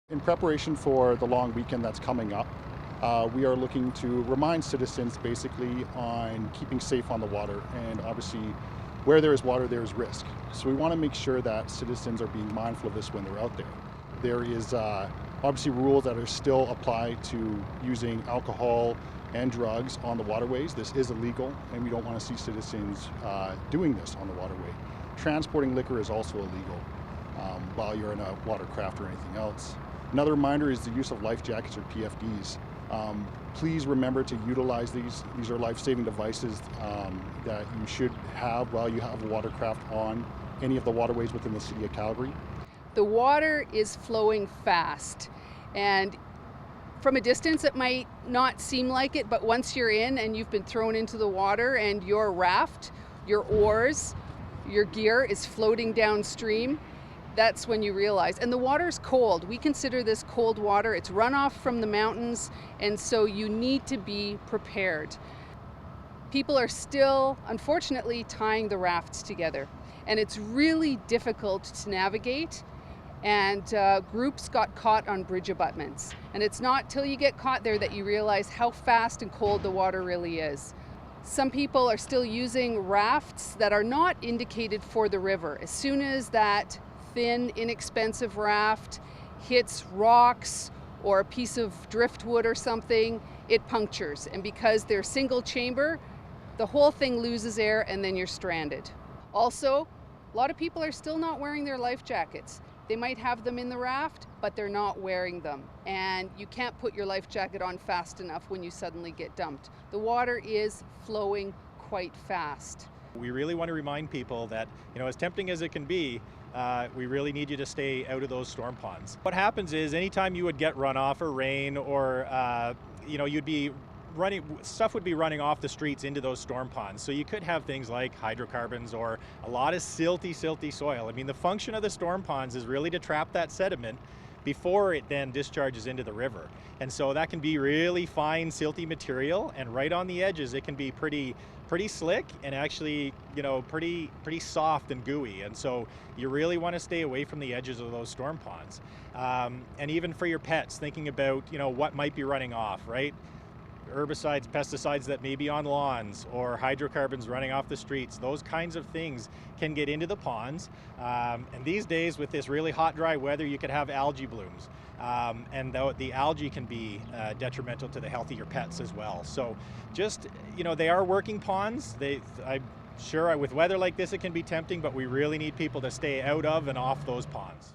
In preparation for the long weekend that's coming up, we are looking to remind citizens basically on keeping safe on the water, and obviously where there is water there is risk. So we want to make sure that citizens are being mindful of this when they're out there. There is obviously rules that are still applied to using alcohol and drugs on the waterways. This is illegal, and we don't want to see citizens doing this on the waterway. Transporting liquor is also illegal while you're in a watercraft or anything else. Another reminder is the use of life jackets or PFDs. Please remember to utilize these. These are life-saving devices that you should have while you have a watercraft on any of the waterways within the city of Calgary. The water is flowing fast, and from a distance it might not seem like it, but once you're in and you've been thrown into the water and your raft, your oars, your gear is floating downstream, that's when you realize. And the water's cold. We consider this cold water. It's runoff from the mountains, and so you need to be prepared. People are still, unfortunately, tying the rafts together, and it's really difficult to navigate. And groups got caught on bridge abutments. And it's not till you get caught there that you realize how fast and cold the water really is. Some people are still using rafts that are not indicated for the river. As soon as that thin, inexpensive raft hits rocks or a piece of driftwood or something, it punctures. And because they're single chamber, the whole thing loses air and then you're stranded. Also, a lot of people are still not wearing their life jackets. They might have them in the raft, but they're not wearing them. And you can't put your life jacket on fast enough when you suddenly get dumped. The water is flowing quite fast. We really want to remind people that, as tempting as it can be, we really need you to stay out of those storm ponds. What happens is anytime you would get runoff or rain or, you'd be stuff would be running off the streets into those storm ponds. So you could have things like hydrocarbons or a lot of silty soil. I mean, the function of the storm ponds is really to trap that sediment before it then discharges into the river. And so that can be really fine silty material, and right on the edges it can be pretty slick and actually, pretty soft and gooey. And so you really want to stay away from the edges of those storm ponds. And even for your pets, thinking about, what might be running off, right? Herbicides, pesticides that may be on lawns, or hydrocarbons running off the streets, those kinds of things can get into the ponds. And these days with this really hot, dry weather, you could have algae blooms. And the algae can be detrimental to the health of your pets as well. So just, they are working ponds. I'm sure with weather like this it can be tempting, but we really need people to stay out of and off those ponds.